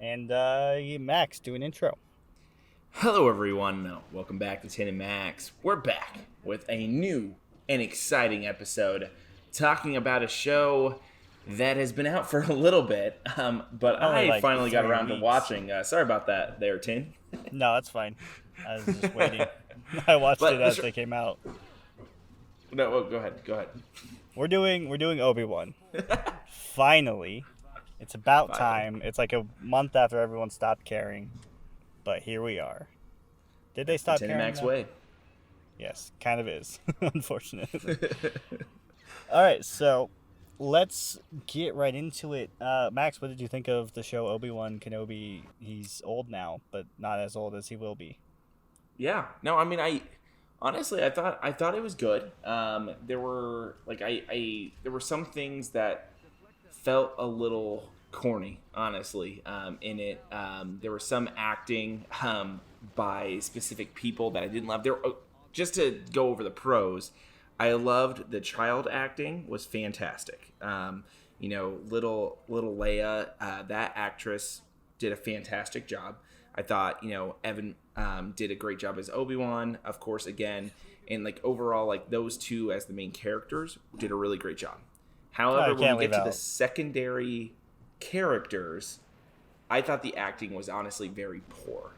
And Max, do an intro. Hello, everyone. Welcome back to Tin Maxx. We're back with a new and exciting episode talking about a show that has been out for a little bit, but Only I like finally got 3 around to weeks. watching. Sorry about that there, Tin. No, that's fine. I was just waiting. I watched But it as they came out. No, go ahead. We're doing Obi-Wan. Finally. It's about time. It's like a month after everyone stopped caring. But here we are. Did they stop the Tin caring? Maxx though? way. Yes, kind of is, unfortunately. All right, so let's get right into it. Max, what did you think of the show Obi-Wan Kenobi? He's old now, but not as old as he will be. Yeah. No, I mean, I honestly, I thought it was good. There were there were some things that felt a little corny, honestly, in it. There was some acting by specific people that I didn't love. Just to go over the pros, I loved the child acting was fantastic. Little Leia, that actress did a fantastic job. I thought, Evan did a great job as Obi-Wan, of course, again. And, overall, those two as the main characters did a really great job. However, when we get to the secondary characters, I thought the acting was honestly very poor.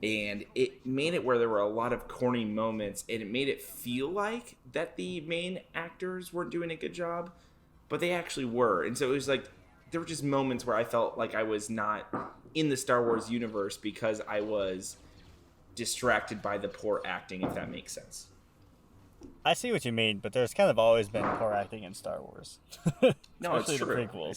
And it made it where there were a lot of corny moments, and it made it feel like that the main actors weren't doing a good job, but they actually were. And so it was there were just moments where I felt like I was not in the Star Wars universe because I was distracted by the poor acting, if that makes sense. I see what you mean, but there's kind of always been poor acting in Star Wars. No, it's true. The prequels.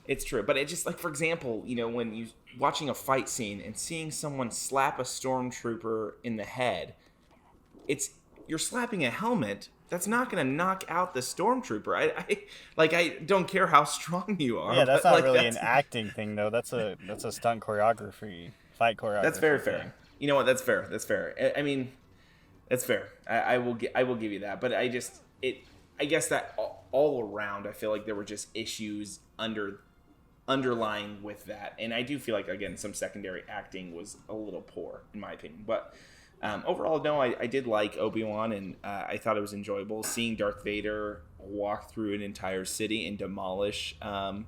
It's true. But it just, for example, when you watching a fight scene and seeing someone slap a stormtrooper in the head, you're slapping a helmet. That's not going to knock out the stormtrooper. I don't care how strong you are. Yeah, that's not really an acting thing, though. That's a stunt choreography, fight choreography. That's very fair. You know what? That's fair. I mean, that's fair. I will give you that. But I guess that all around, I feel like there were just issues underlying with that, and I do feel like, again, some secondary acting was a little poor in my opinion. But overall, no, I did like Obi-Wan, and I thought it was enjoyable seeing Darth Vader walk through an entire city and demolish the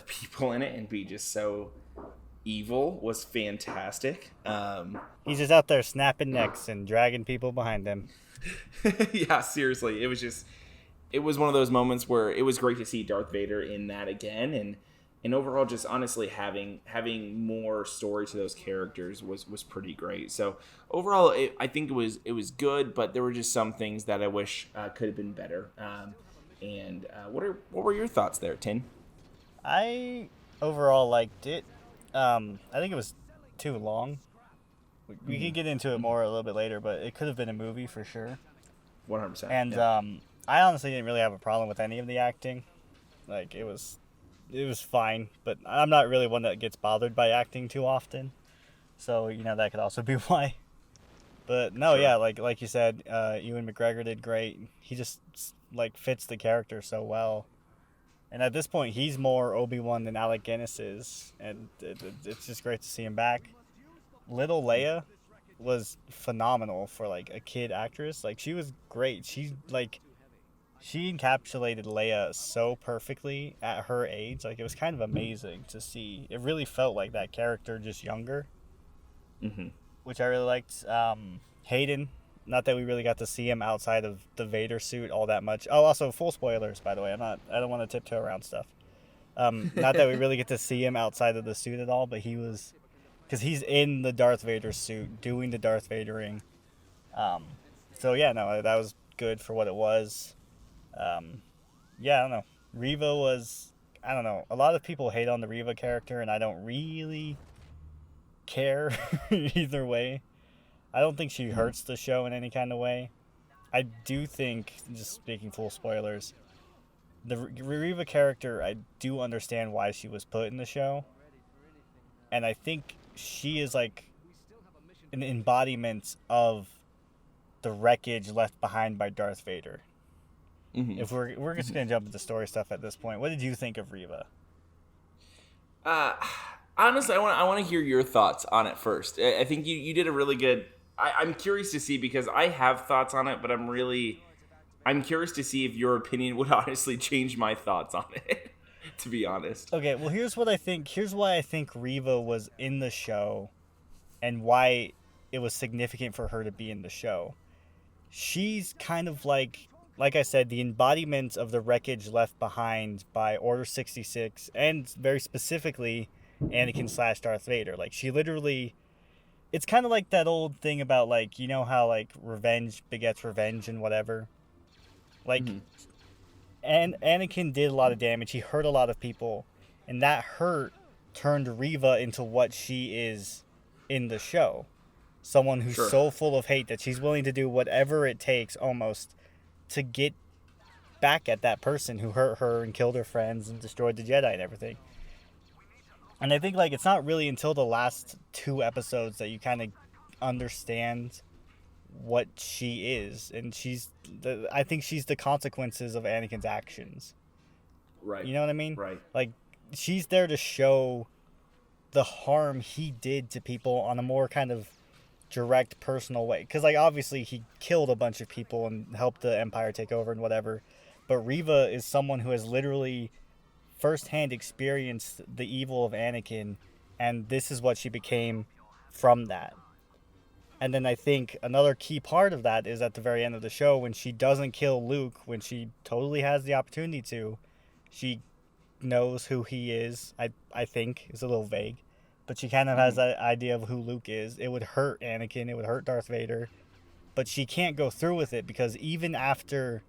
people in it and be just so evil was fantastic. He's just out there snapping necks and dragging people behind him. Yeah, seriously, it was one of those moments where it was great to see Darth Vader in that again, and overall, just honestly having more story to those characters was pretty great. So overall, I think it was good, but there were just some things that I wish could have been better. What were your thoughts there, Tin? I overall liked it. I think it was too long. We can get into it more a little bit later, but it could have been a movie for sure. 100%. And yeah. I honestly didn't really have a problem with any of the acting. It was fine, but I'm not really one that gets bothered by acting too often. So, that could also be why. But no, Sure. yeah, like you said, Ewan McGregor did great. He just fits the character so well. And at this point, he's more Obi-Wan than Alec Guinness is, and it's just great to see him back. Little Leia was phenomenal for a kid actress. She was great. She encapsulated Leia so perfectly at her age. It was kind of amazing to see. It really felt like that character just younger, which I really liked. Hayden, not that we really got to see him outside of the Vader suit all that much. Oh, also full spoilers, by the way. I don't want to tiptoe around stuff. Not that we really get to see him outside of the suit at all, but because he's in the Darth Vader suit doing the Darth Vadering. So yeah, no, that was good for what it was. Yeah, I don't know. Reva was, I don't know. A lot of people hate on the Reva character, and I don't really care either way. I don't think she hurts the show in any kind of way. I do think, just speaking full spoilers, the Reva character, I do understand why she was put in the show. And I think she is an embodiment of the wreckage left behind by Darth Vader. Mm-hmm. If we're just gonna jump into story stuff at this point, what did you think of Reva? Honestly, I want to hear your thoughts on it first. I think you did a really good. I'm curious to see because I have thoughts on it, but I'm curious to see if your opinion would honestly change my thoughts on it. To be honest. Okay, well, here's what I think. Here's why I think Reva was in the show and why it was significant for her to be in the show. She's kind of like I said, the embodiment of the wreckage left behind by Order 66 and very specifically Anakin / Darth Vader. Like, she literally, it's kind of like that old thing about, like, you know how, like, revenge begets revenge and whatever. Like, and Anakin did a lot of damage. He hurt a lot of people, and that hurt turned Reva into what she is in the show. Someone who's so full of hate that she's willing to do whatever it takes almost to get back at that person who hurt her and killed her friends and destroyed the Jedi and everything. And I think, like, it's not really until the last 2 episodes that you kind of understand what she is, and I think she's the consequences of Anakin's actions. Right. You know what I mean? Right. Like, she's there to show the harm he did to people on a more kind of direct, personal way. Because, like, obviously he killed a bunch of people and helped the Empire take over and whatever. But Reva is someone who has literally firsthand experienced the evil of Anakin, and this is what she became from that. And then I think another key part of that is at the very end of the show when she doesn't kill Luke, when she totally has the opportunity to. She knows who he is, I think. It's a little vague. But she kind of has that idea of who Luke is. It would hurt Anakin. It would hurt Darth Vader. But she can't go through with it because even after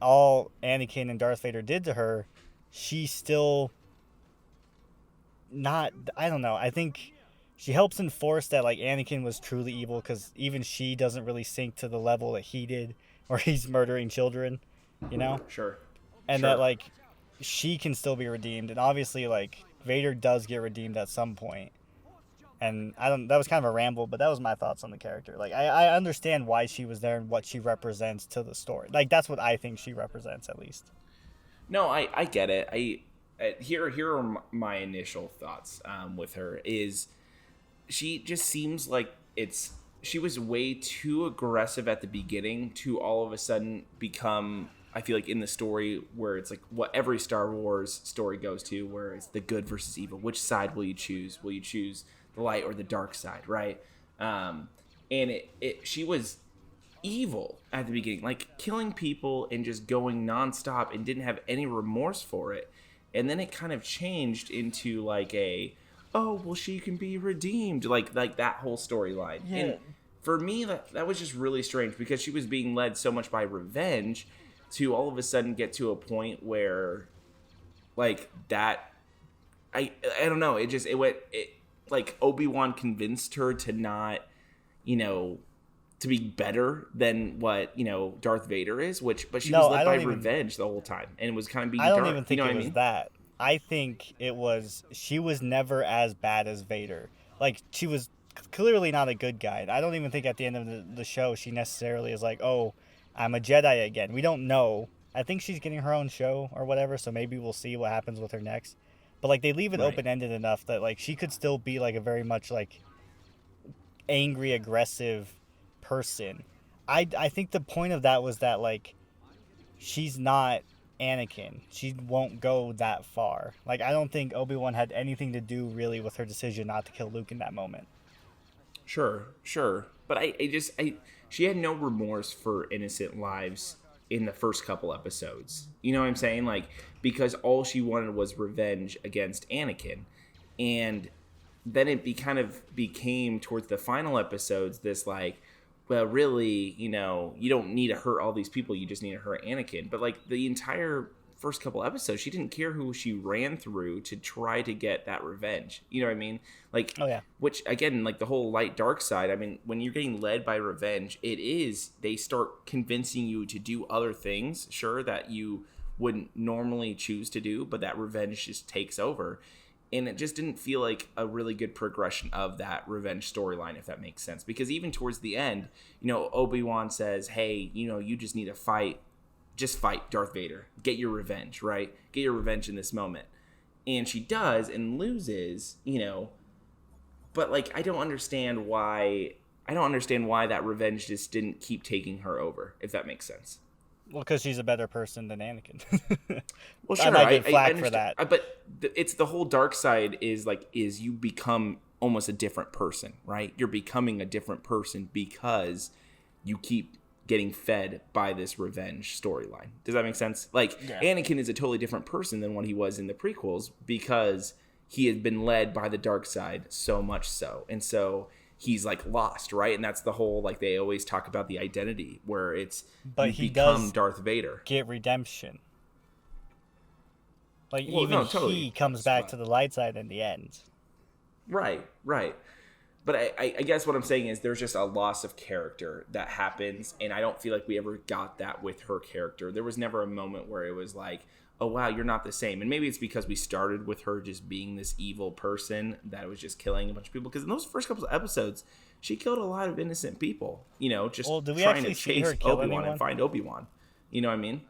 all Anakin and Darth Vader did to her, she's still not... I don't know. I think she helps enforce that, like, Anakin was truly evil because even she doesn't really sink to the level that he did where he's murdering children, you know? Sure. And that, like, she can still be redeemed. And obviously, like, Vader does get redeemed at some point. And that was kind of a ramble, but that was my thoughts on the character. Like, I understand why she was there and what she represents to the story. Like, that's what I think she represents, at least. No, I get it. Here are my initial thoughts with her is she just seems like she was way too aggressive at the beginning to all of a sudden become, I feel like, in the story where it's like what every Star Wars story goes to, where it's the good versus evil. Which side will you choose? Will you choose the light or the dark side, right? And she was evil at the beginning, like killing people and just going nonstop and didn't have any remorse for it. And then it kind of changed into like she can be redeemed, like that whole storyline. Yeah. And for me, that was just really strange because she was being led so much by revenge to all of a sudden get to a point where, like, that, I don't know, it went like Obi-Wan convinced her to not, to be better than what, Darth Vader is, but she was led by revenge the whole time and was kind of being dark. I don't even think it was that. I think it was, she was never as bad as Vader. Like, she was clearly not a good guy. I don't even think at the end of the show she necessarily is like, oh, I'm a Jedi again. We don't know. I think she's getting her own show or whatever, so maybe we'll see what happens with her next. But, like, they leave it open-ended enough that, like, she could still be, like, a very much, like, angry, aggressive person. I think the point of that was that, like, she's not Anakin. She won't go that far. Like, I don't think Obi-Wan had anything to do, really, with her decision not to kill Luke in that moment. Sure. But she had no remorse for innocent lives in the first couple episodes. You know what I'm saying? Like, because all she wanted was revenge against Anakin. And then it became towards the final episodes this, like, well, really, you don't need to hurt all these people. You just need to hurt Anakin. But, like, the entire first couple episodes, she didn't care who she ran through to try to get that revenge. You know what I mean? Like, oh, yeah. Which, again, like the whole light dark side, I mean, when you're getting led by revenge, they start convincing you to do other things, sure, that you wouldn't normally choose to do, but that revenge just takes over. And it just didn't feel like a really good progression of that revenge storyline, if that makes sense. Because even towards the end, Obi-Wan says, hey, you just need to fight. Just fight Darth Vader. Get your revenge, right? Get your revenge in this moment. and she does and loses, but like I don't understand why that revenge just didn't keep taking her over, if that makes sense. Well, because she's a better person than Anakin. Well, sure, I might get flack understand for that. But it's the whole dark side is you become almost a different person, right? You're becoming a different person because you keep getting fed by this revenge storyline. Does that make sense? Like, yeah. Anakin is a totally different person than what he was in the prequels because he had been led by the dark side so much so. And so he's like lost, right? And that's the whole, like, they always talk about the identity where it's you become Darth Vader. Get redemption. Like, totally. He comes back to the light side in the end. Right. But I guess what I'm saying is there's just a loss of character that happens, and I don't feel like we ever got that with her character. There was never a moment where it was like, oh, wow, you're not the same. And maybe it's because we started with her just being this evil person that was just killing a bunch of people. Because in those first couple of episodes, she killed a lot of innocent people, just trying to chase Obi-Wan and find Obi-Wan. You know what I mean?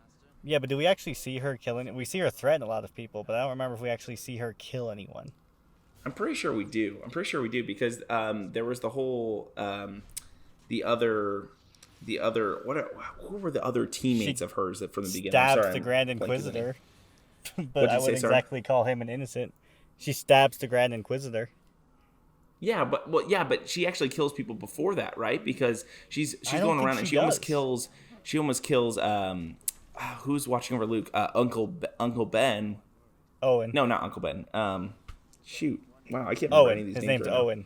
Yeah, but do we actually see her killing? We see her threaten a lot of people, but I don't remember if we actually see her kill anyone. I'm pretty sure we do. Because there was the whole who were the other teammates of hers that from the beginning? Stabs the Grand Inquisitor, but I wouldn't exactly call him an innocent. She stabs the Grand Inquisitor. Yeah, but she actually kills people before that, right? Because she's going around and she almost kills. Who's watching over Luke? Uncle Ben. Owen. No, not Uncle Ben. Shoot. Wow, I can't remember any of these names. His name's right Owen. Now.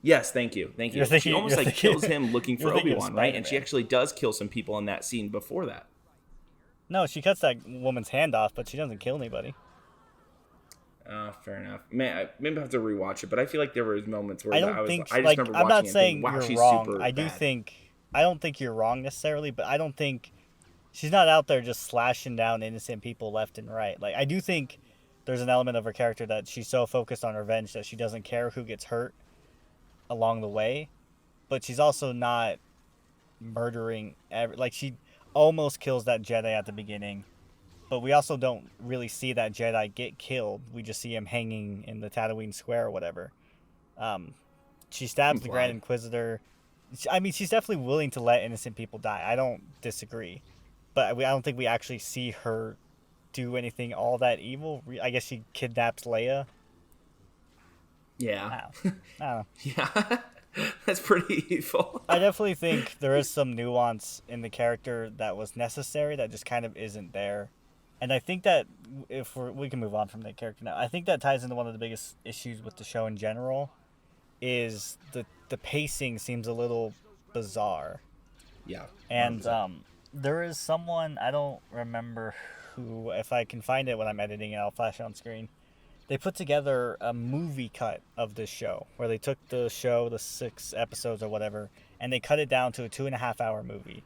Yes, thank you. She almost kills him looking for Obi-Wan, right? And she actually does kill some people in that scene before that. No, she cuts that woman's hand off, but she doesn't kill anybody. Fair enough. Man, maybe I have to rewatch it, but I feel like there were moments where I just remember watching I'm not saying wow, you're she's wrong. Super I don't think you're wrong necessarily, but I don't think she's not out there just slashing down innocent people left and right. Like, I do think there's an element of her character that she's so focused on revenge that she doesn't care who gets hurt along the way, but she's also not murdering she almost kills that Jedi at the beginning, but we also don't really see that Jedi get killed. We just see him hanging in the Tatooine Square or whatever. She stabs the Grand Inquisitor. I mean, she's definitely willing to let innocent people die. I don't disagree, but I don't think we actually see her do anything all that evil. I guess she kidnaps Leia. Yeah. I don't know. Yeah. That's pretty evil. I definitely think there is some nuance in the character that was necessary that just kind of isn't there. And I think that if we can move on from that character now, I think that ties into one of the biggest issues with the show in general is the pacing seems a little bizarre. Yeah. And there is someone, I don't remember who, if I can find it when I'm editing it, I'll flash it on screen. They put together a movie cut of this show where they took the show, the 6 episodes or whatever, and they cut it down to a 2.5 hour movie.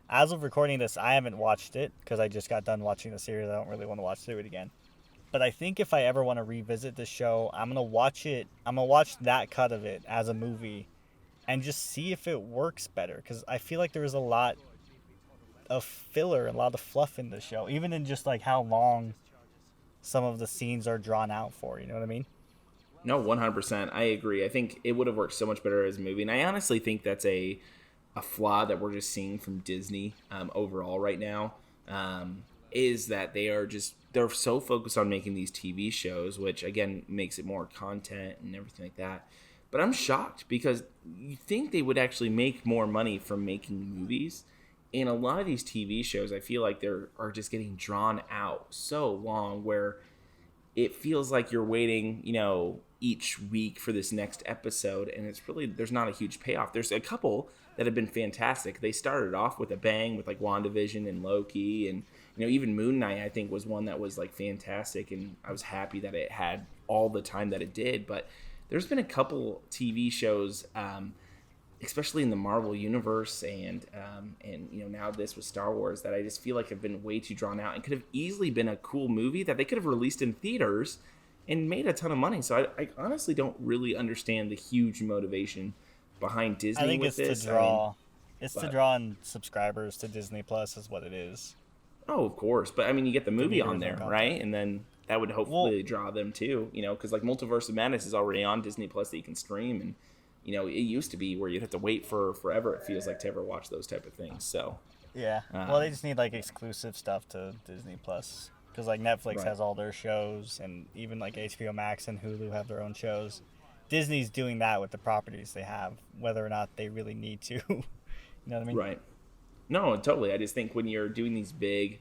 As of recording this, I haven't watched it because I just got done watching the series. I don't really want to watch through it again. But I think if I ever want to revisit this show, I'm going to watch it. I'm going to watch that cut of it as a movie and just see if it works better. Because I feel like there is a lot of filler and a lot of fluff in the show, even in just like how long some of the scenes are drawn out for. You know what I mean? No, 100%. I agree. I think it would have worked so much better as a movie. And I honestly think that's a flaw that we're just seeing from Disney overall right now, is that they're so focused on making these TV shows, which again makes it more content and everything like that. But I'm shocked because you think they would actually make more money from making movies. And a lot of these TV shows, I feel like are just getting drawn out so long where it feels like you're waiting, each week for this next episode. And it's really, there's not a huge payoff. There's a couple that have been fantastic. They started off with a bang with like WandaVision and Loki, and even Moon Knight I think was one that was like fantastic, and I was happy that it had all the time that it did. But there's been a couple TV shows, especially in the Marvel universe, and now this with Star Wars, that I just feel like have been way too drawn out and could have easily been a cool movie that they could have released in theaters and made a ton of money. So I honestly don't really understand the huge motivation behind Disney. I think it's to draw. To draw in subscribers to Disney Plus is what it is. Oh, of course, but I mean, you get the movie on there, right? And then that would hopefully draw them too. Because like Multiverse of Madness is already on Disney Plus that you can stream, and it used to be where you'd have to wait for forever. It feels like to ever watch those type of things. So yeah, well, they just need like exclusive stuff to Disney Plus, because like Netflix Right. has all their shows, and even like HBO Max and Hulu have their own shows. Disney's doing that with the properties they have, whether or not they really need to. You know what I mean? Right. No, totally. I just think when you're doing these big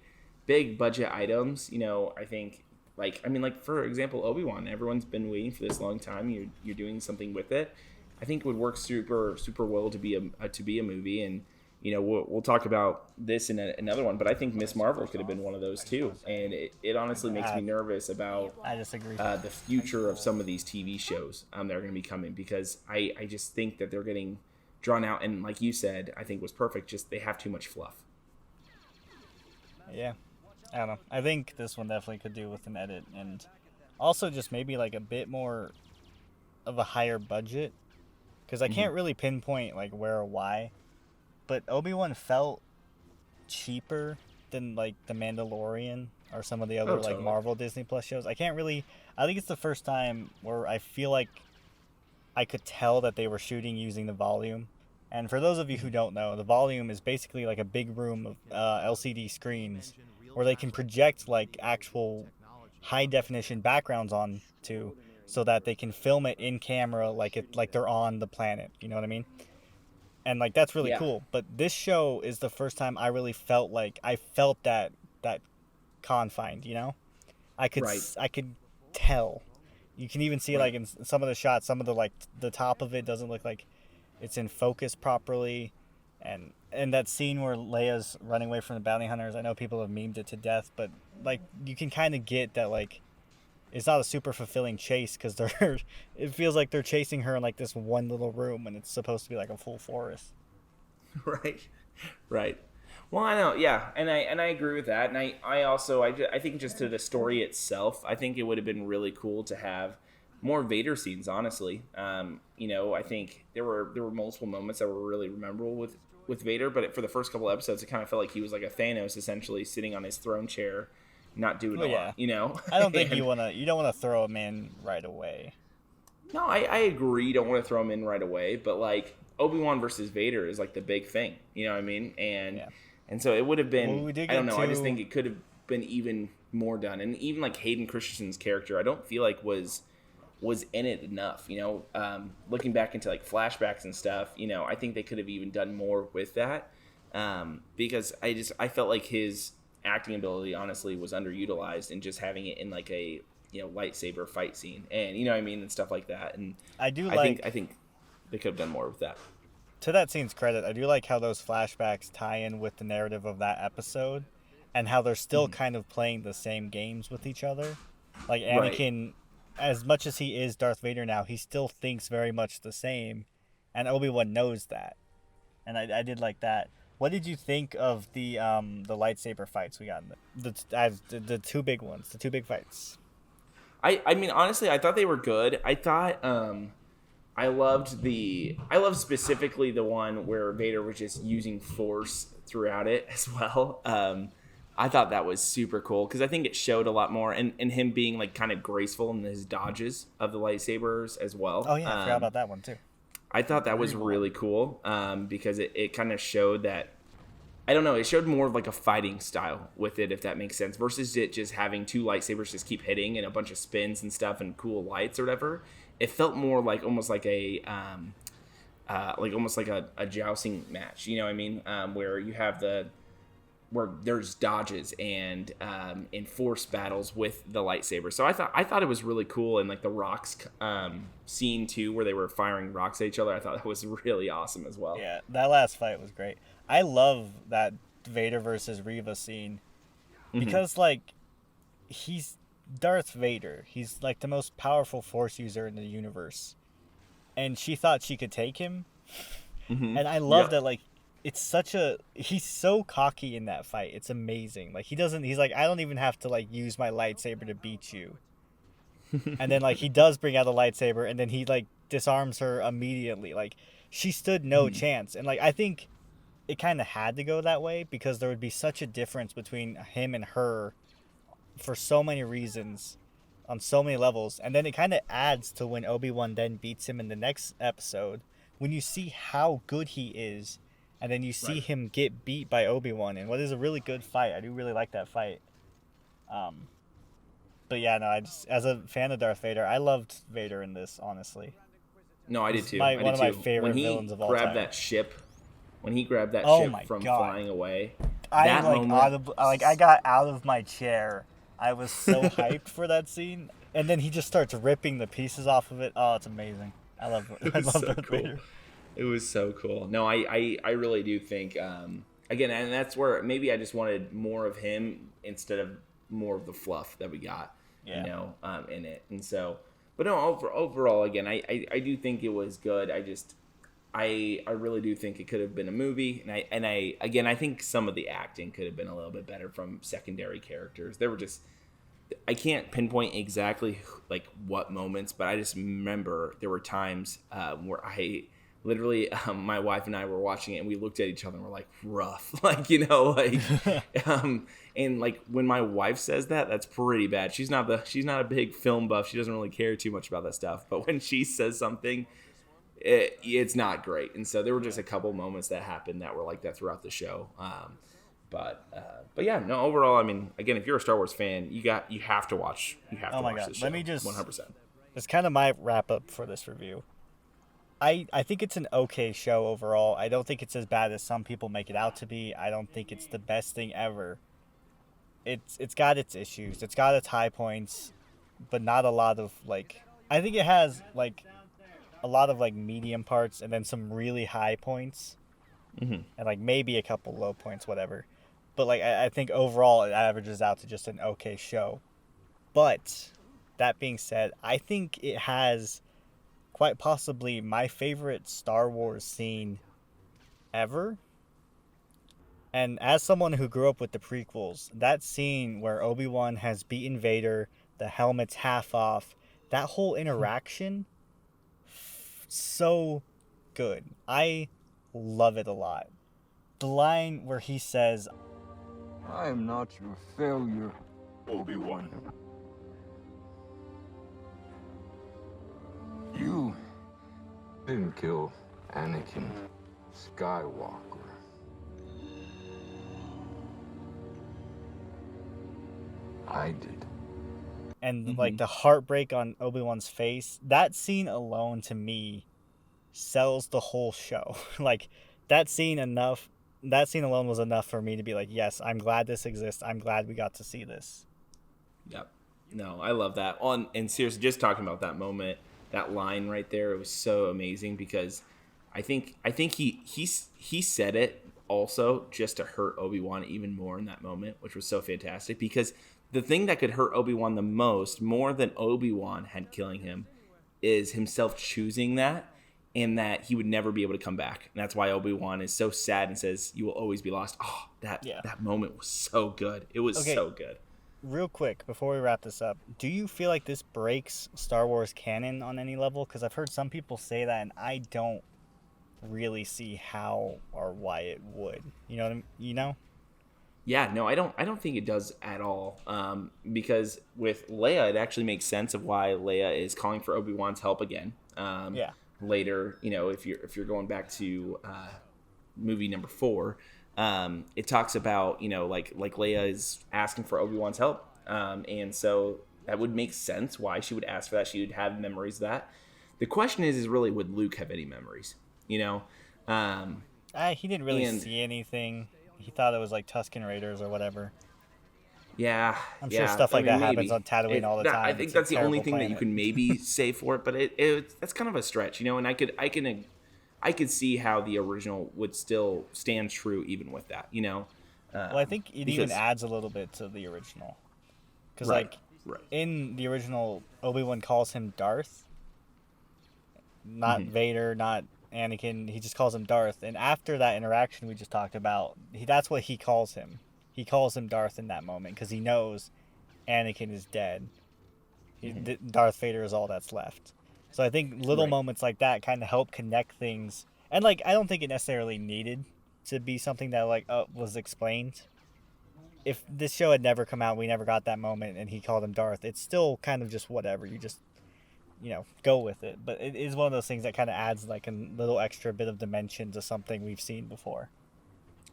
budget items, I think like for example, Obi-Wan. Everyone's been waiting for this long time. You're doing something with it. I think it would work super well to be a movie, and we'll talk about this in another one. But I think Miss Marvel could have been one of those too, and it honestly makes me nervous about I disagree. the future of some of these TV shows that are going to be coming, because I just think that they're getting drawn out, and like you said, I think was perfect. Just they have too much fluff. Yeah, I don't know. I think this one definitely could do with an edit, and also just maybe like a bit more of a higher budget, because I can't really pinpoint like where or why, but Obi-Wan felt cheaper than like The Mandalorian or some of the other totally. like Marvel Disney Plus shows. I think it's the first time where I feel like I could tell that they were shooting using the volume. And for those of you who don't know, the volume is basically like a big room of LCD screens where they can project like actual high definition backgrounds onto, so that they can film it in camera like they're on the planet. You know what I mean? And like that's really Yeah. cool. But this show is the first time I really felt like I felt that confined. I could Right. I could tell. You can even see like in some of the shots, some of the like the top of it doesn't look like it's in focus properly, and that scene where Leia's running away from the bounty hunters. I know people have memed it to death, but like you can kind of get that like it's not a super fulfilling chase, because it feels like they're chasing her in like this one little room when it's supposed to be like a full forest. Right. Well, I know, yeah, and I agree with that, and I also I think just to the story itself, I think it would have been really cool to have more Vader scenes. Honestly, I think there were multiple moments that were really memorable with Vader, but for the first couple episodes, it kind of felt like he was like a Thanos, essentially sitting on his throne chair, not doing a lot. I don't think you don't want to throw him in right away. No, I agree. You don't want to throw him in right away, but like Obi-Wan versus Vader is like the big thing. You know what I mean? And so it would have been. Well, I don't know. I just think it could have been even more done, and even like Hayden Christensen's character, I don't feel like was in it enough. Looking back into like flashbacks and stuff, I think they could have even done more with that, because I felt like his acting ability honestly was underutilized, and just having it in like a lightsaber fight scene, and you know what I mean, and stuff like that. And I think they could have done more with that. To that scene's credit, I do like how those flashbacks tie in with the narrative of that episode, and how they're still kind of playing the same games with each other. Like Anakin, as much as he is Darth Vader now, he still thinks very much the same, and Obi-Wan knows that. And I did like that. What did you think of the lightsaber fights we got? The two big ones, the two big fights. I mean, honestly, I thought they were good. I thought I loved specifically the one where Vader was just using Force throughout it as well. I thought that was super cool, because I think it showed a lot more, and him being like kind of graceful in his dodges of the lightsabers as well. Oh yeah, I forgot about that one too. I thought that was really cool, because it kind of showed that, I don't know, it showed more of like a fighting style with it, if that makes sense, versus it just having two lightsabers just keep hitting and a bunch of spins and stuff and cool lights or whatever. It felt more like almost like a jousting match, you know what I mean? Where you have where there's dodges and enforced battles with the lightsaber. So I thought it was really cool, and like the rocks scene too, where they were firing rocks at each other. I thought that was really awesome as well. Yeah, that last fight was great. I love that Vader versus Reva scene, because like he's Darth Vader. He's like the most powerful Force user in the universe, and she thought she could take him. And I love that, like, he's so cocky in that fight. It's amazing. Like he's like, I don't even have to like use my lightsaber to beat you. And then like he does bring out the lightsaber, and then he like disarms her immediately. Like she stood no chance. And like I think it kind of had to go that way, because there would be such a difference between him and her for so many reasons, on so many levels, and then it kind of adds to when Obi-Wan then beats him in the next episode. When you see how good he is, and then you see him get beat by Obi-Wan in what is a really good fight. I do really like that fight. But yeah, no, I just, as a fan of Darth Vader, I loved Vader in this, honestly. No, I did too. One of my favorite villains of all time. When he grabbed that ship from flying away, that moment, I got out of my chair. I was so hyped for that scene, and then he just starts ripping the pieces off of it. Oh, it's amazing. I love Darth Vader. It was so cool. No, I really do think, again, and that's where maybe I just wanted more of him instead of more of the fluff that we got, in it. And so, but no, overall, again, I do think it was good. I really do think it could have been a movie. And I think some of the acting could have been a little bit better from secondary characters. There were just, I can't pinpoint exactly like what moments, but I just remember there were times where I literally, my wife and I were watching it and we looked at each other and we're like, rough, and like when my wife says that, that's pretty bad. She's not a big film buff. She doesn't really care too much about that stuff. But when she says something, it's not great. And so there were just a couple moments that happened that were like that throughout the show. But yeah, no, overall, I mean, again, if you're a Star Wars fan, you have to watch this show. Let me just 100%. It's kind of my wrap up for this review. I think it's an okay show overall. I don't think it's as bad as some people make it out to be. I don't think it's the best thing ever. It's got its issues. It's got its high points, but not a lot of like. I think it has like a lot of like medium parts and then some really high points, and like maybe a couple low points, whatever. But like I think overall it averages out to just an okay show. But that being said, I think it has quite possibly my favorite Star Wars scene ever. And as someone who grew up with the prequels, that scene where Obi-Wan has beaten Vader, the helmet's half off, that whole interaction, so good. I love it a lot. The line where he says, "I am not your failure, Obi-Wan. You didn't kill Anakin Skywalker. I did." And like the heartbreak on Obi-Wan's face, that scene alone to me sells the whole show. Like that scene alone was enough for me to be like, yes, I'm glad this exists. I'm glad we got to see this. Yep. No, I love that. And seriously, just talking about that moment, that line right there, it was so amazing because I think he said it also just to hurt Obi-Wan even more in that moment, which was so fantastic because the thing that could hurt Obi-Wan the most, more than Obi-Wan had killing him, is himself choosing that and that he would never be able to come back. And that's why Obi-Wan is so sad and says, "You will always be lost." Oh, that moment was so good. It was so good. Real quick, before we wrap this up, do you feel like this breaks Star Wars canon on any level? Because I've heard some people say that, and I don't really see how or why it would. You know what I mean? You know? Yeah, no, I don't think it does at all. Because with Leia, it actually makes sense of why Leia is calling for Obi-Wan's help again. Later, if you're going back to movie number 4, it talks about like Leia is asking for Obi-Wan's help, and so that would make sense why she would ask for that. She would have memories of that. The question is really, would Luke have any memories? He didn't really see anything. He thought it was like Tusken Raiders or whatever. Yeah, I'm sure stuff like that happens on Tatooine all the time. I think that's the only thing that you can maybe say for it, but that's kind of a stretch, and I could see how the original would still stand true even with that, Well, I think it even adds a little bit to the original. Because, in the original, Obi-Wan calls him Darth. Not Vader, not Anakin. He just calls him Darth. And after that interaction we just talked about, that's what he calls him. He calls him Darth in that moment because he knows Anakin is dead. Darth Vader is all that's left. So I think little moments like that kind of help connect things. And I don't think it necessarily needed to be something that was explained. if this show had never come out, we never got that moment, and he called him Darth, it's still kind of just whatever. You just, go with it. But it is one of those things that kind of adds like a little extra bit of dimension to something we've seen before.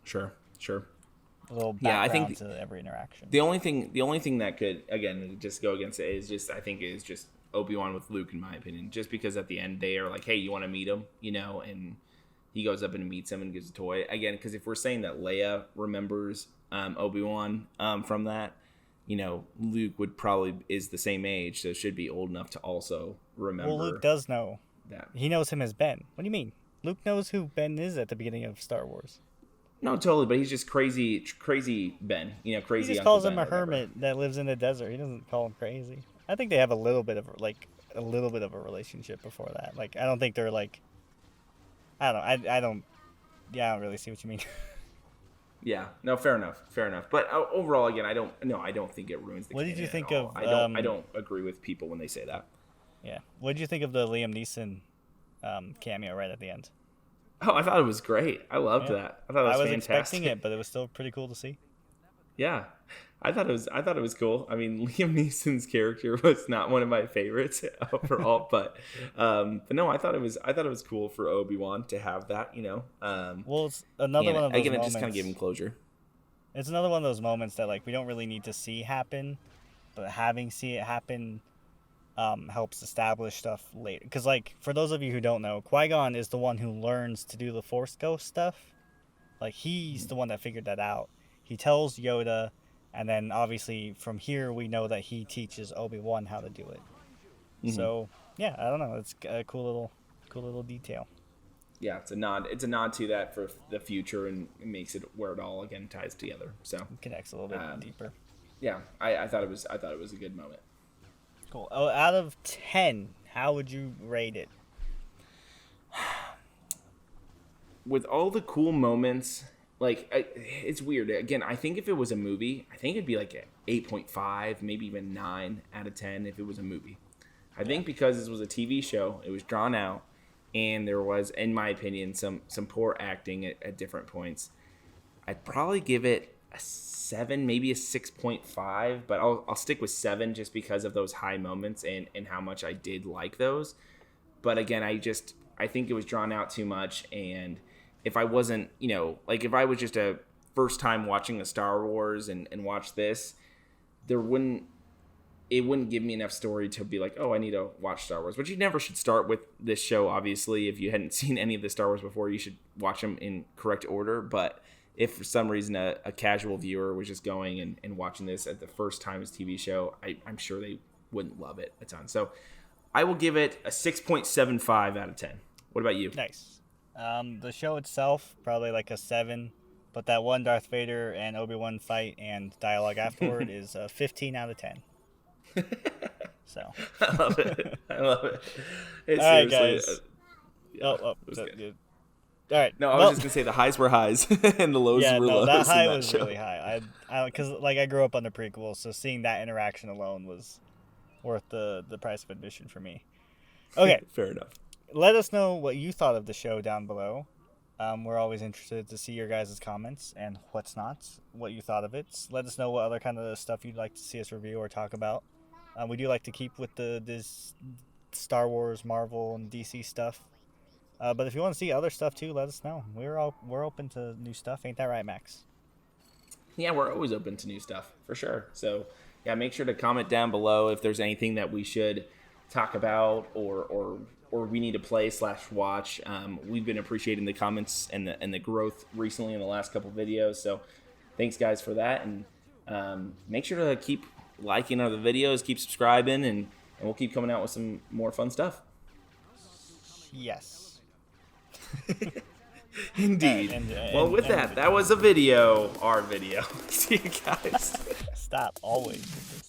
Sure. A little background to every interaction. The only thing that could, again, just go against it is just, I think, is just Obi-Wan with Luke, in my opinion. Just because at the end they are like, hey, you want to meet him? And he goes up and meets him and gives a toy. Again, because if we're saying that Leia remembers Obi-Wan from that, Luke would probably is the same age, so should be old enough to also remember. Well, Luke does know that. He knows him as Ben. What do you mean? Luke knows who Ben is at the beginning of Star Wars. No, totally, but he's just crazy Ben. Crazy. He just calls him a hermit that lives in the desert. He doesn't call him crazy. I think they have a little bit of a relationship before that. Like, I don't think they're like. I don't know. I don't really see what you mean. Yeah. No. Fair enough. But overall, again, I don't think it ruins the. What did you think of? I don't agree with people when they say that. Yeah. What did you think of the Liam Neeson cameo right at the end? Oh, I thought it was great. I loved that. I thought it was fantastic. Expecting it, but it was still pretty cool to see. Yeah, I thought it was cool. I mean, Liam Neeson's character was not one of my favorites overall, but no, I thought it was cool for Obi-Wan to have that. Well, it's another one of those moments. It just kind of gave him closure. It's another one of those moments that we don't really need to see happen, but having see it happen helps establish stuff later. Because, for those of you who don't know, Qui-Gon is the one who learns to do the Force Ghost stuff. He's the one that figured that out. He tells Yoda, and then, obviously, from here, we know that he teaches Obi-Wan how to do it. Mm-hmm. So, yeah, I don't know. It's a cool little detail. Yeah, it's a nod to that for the future, and it makes it where it all, again, ties together. So it connects a little bit deeper. Yeah, I thought it was a good moment. Cool. Oh, out of 10, how would you rate it? With all the cool moments, it's weird. Again, I think if it was a movie, I think it'd be like an 8.5, maybe even 9 out of 10 if it was a movie. I think because this was a TV show, it was drawn out, and there was, in my opinion, some poor acting at different points. I'd probably give it a 7, maybe a 6.5, but I'll stick with 7 just because of those high moments and how much I did like those. But again, I think it was drawn out too much, and if I wasn't, if I was just a first time watching a Star Wars and watch this, it wouldn't give me enough story to be like, oh, I need to watch Star Wars. But you never should start with this show, obviously. If you hadn't seen any of the Star Wars before, you should watch them in correct order. But if for some reason a casual viewer was just going and watching this at the first time as TV show, I'm sure they wouldn't love it a ton. So I will give it a 6.75 out of 10. What about you? Nice. The show itself, probably like a 7, but that one Darth Vader and Obi-Wan fight and dialogue afterward is a 15 out of 10. So I love it. All right, guys. All right. No, I was just gonna say the highs were highs and the lows were lows. That high was show. Really high. Because I grew up on the prequels, so seeing that interaction alone was worth the price of admission for me. Okay, fair enough. Let us know what you thought of the show down below. We're always interested to see your guys' comments and what you thought of it. Let us know what other kind of stuff you'd like to see us review or talk about. We do like to keep with this Star Wars, Marvel, and DC stuff. But if you want to see other stuff too, let us know. We're open to new stuff. Ain't that right, Max? Yeah, we're always open to new stuff, for sure. So, yeah, make sure to comment down below if there's anything that we should talk about or we need to play / watch. We've been appreciating the comments and the growth recently in the last couple videos. So thanks, guys, for that. And make sure to keep liking other videos, keep subscribing, and we'll keep coming out with some more fun stuff. Yes. Indeed. Well, with that, that was our video. See you guys. Stop, always.